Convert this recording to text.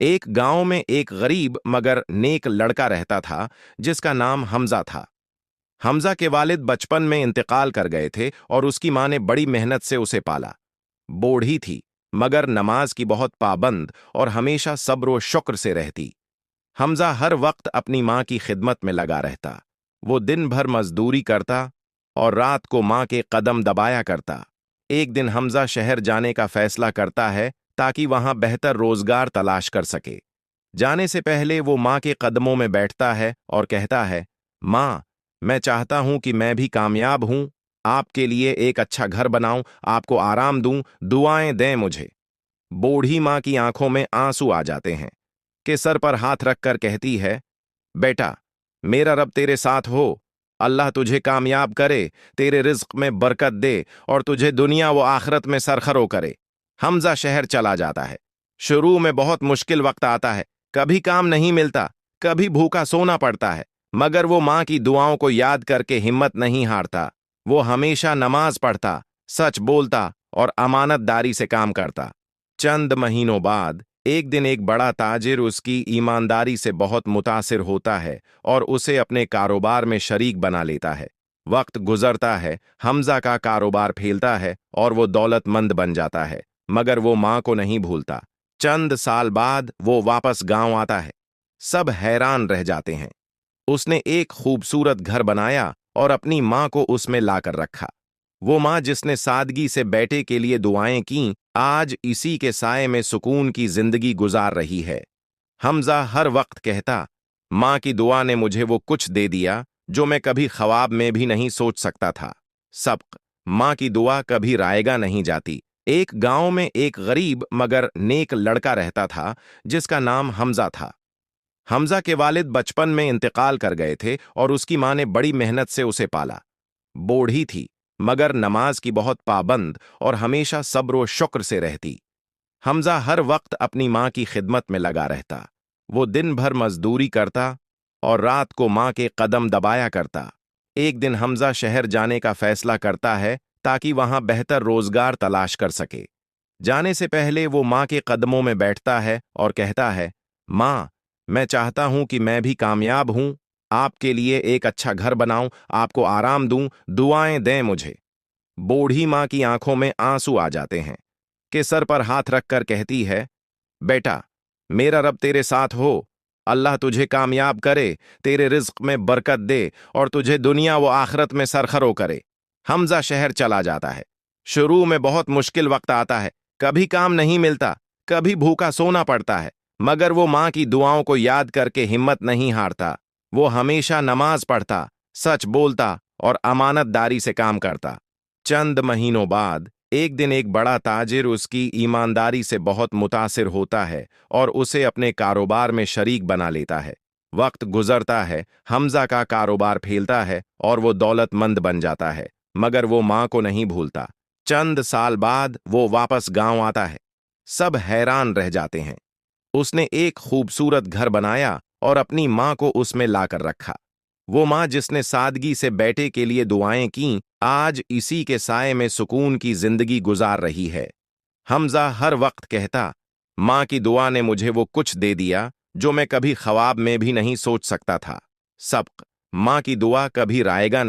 ایک गांव में एक गरीब मगर नेक लड़का रहता था जिसका नाम हमजा था। हमजा के वालिद बचपन में इंतकाल कर गए थे और उसकी मां ने बड़ी मेहनत से उसे पाला। बूढ़ी थी मगर नमाज की बहुत पाबंद और हमेशा सब्र व शुक्र से रहती। हमजा हर वक्त अपनी मां की खिदमत में लगा रहता। वो दिन भर मजदूरी करता और रात को मां के कदम दबाया करता। एक दिन हमजा शहर जाने का फैसला करता है ताकि वहां बेहतर रोजगार तलाश कर सके। जाने से पहले वो मां के कदमों में बैठता है और कहता है, मां, मैं चाहता हूं कि मैं भी कामयाब हूं, आपके लिए एक अच्छा घर बनाऊं, आपको आराम दूं, दुआएं दें मुझे। बूढ़ी मां की आंखों में आंसू आ जाते हैं कि सर पर हाथ रखकर कहती है, बेटा, मेरा रब तेरे साथ हो, अल्लाह तुझे कामयाब करे, तेरे रिज्क में बरकत दे और तुझे दुनिया व आखिरत में सरखरो करे। हमजा शहर चला जाता है। शुरू में बहुत मुश्किल वक्त आता है, कभी काम नहीं मिलता, कभी भूखा सोना पड़ता है, मगर वो मां की दुआओं को याद करके हिम्मत नहीं हारता। वो हमेशा नमाज पढ़ता, सच बोलता और अमानतदारी से काम करता। चंद महीनों बाद एक दिन एक बड़ा ताजिर उसकी ईमानदारी से बहुत मुतासिर होता है और उसे अपने कारोबार में शरीक बना लेता है। वक्त गुजरता है, हमजा का कारोबार फैलता है और वो दौलतमंद बन जाता है, मगर वो मां को नहीं भूलता। चंद साल बाद वो वापस गांव आता है। सब हैरान रह जाते हैं। उसने एक खूबसूरत घर बनाया और अपनी मां को उसमें लाकर रखा। वो मां जिसने सादगी से बेटे के लिए दुआएं की, आज इसी के साए में सुकून की जिंदगी गुजार रही है। हमजा हर वक्त कहता, मां की दुआ ने मुझे वो कुछ दे दिया जो मैं कभी ख्वाब में भी नहीं सोच सकता था। सबक, मां की दुआ कभी रायगा नहीं जाती। एक गांव में एक गरीब मगर नेक लड़का रहता था जिसका नाम हमजा था। हमजा के वालिद बचपन में इंतकाल कर गए थे और उसकी मां ने बड़ी मेहनत से उसे पाला। बूढ़ी थी मगर नमाज की बहुत पाबंद और हमेशा सब्र व शुक्र से रहती। हमजा हर वक्त अपनी मां की खिदमत में लगा रहता। वो दिन भर मजदूरी करता और रात को मां के कदम दबाया करता। एक दिन हमजा शहर जाने का फैसला करता है ताकि वहां बेहतर रोजगार तलाश कर सके। जाने से पहले वो मां के कदमों में बैठता है और कहता है, मां, मैं चाहता हूं कि मैं भी कामयाब हूं, आपके लिए एक अच्छा घर बनाऊं, आपको आराम दूं, दुआएं दें मुझे। बूढ़ी मां की आंखों में आंसू आ जाते हैं कि सर पर हाथ रखकर कहती है, बेटा, मेरा रब तेरे साथ हो, अल्लाह तुझे कामयाब करे, तेरे रिज्क में बरकत दे और तुझे दुनिया व आखिरत में सरखरो करे। हमजा शहर चला जाता है। शुरू में बहुत मुश्किल वक्त आता है, कभी काम नहीं मिलता, कभी भूखा सोना पड़ता है, मगर वो मां की दुआओं को याद करके हिम्मत नहीं हारता। वो हमेशा नमाज पढ़ता, सच बोलता और अमानतदारी से काम करता। चंद महीनों बाद एक दिन एक बड़ा ताजिर उसकी ईमानदारी से बहुत मुतासिर होता है और उसे अपने कारोबार में शरीक बना लेता है। वक्त गुजरता है, हमजा का कारोबार फैलता है और वो दौलतमंद बन जाता है, मगर वो मां को नहीं भूलता। चंद साल बाद वो वापस गांव आता है। सब हैरान रह जाते हैं। उसने एक खूबसूरत घर बनाया और अपनी मां को उसमें लाकर रखा। वो मां जिसने सादगी से बेटे के लिए दुआएं की, आज इसी के साए में सुकून की जिंदगी गुजार रही है। हमजा हर वक्त कहता, मां की दुआ ने मुझे वो कुछ दे दिया जो मैं कभी ख्वाब में भी नहीं सोच सकता था। सबक, मां की दुआ कभी रायगा नहीं।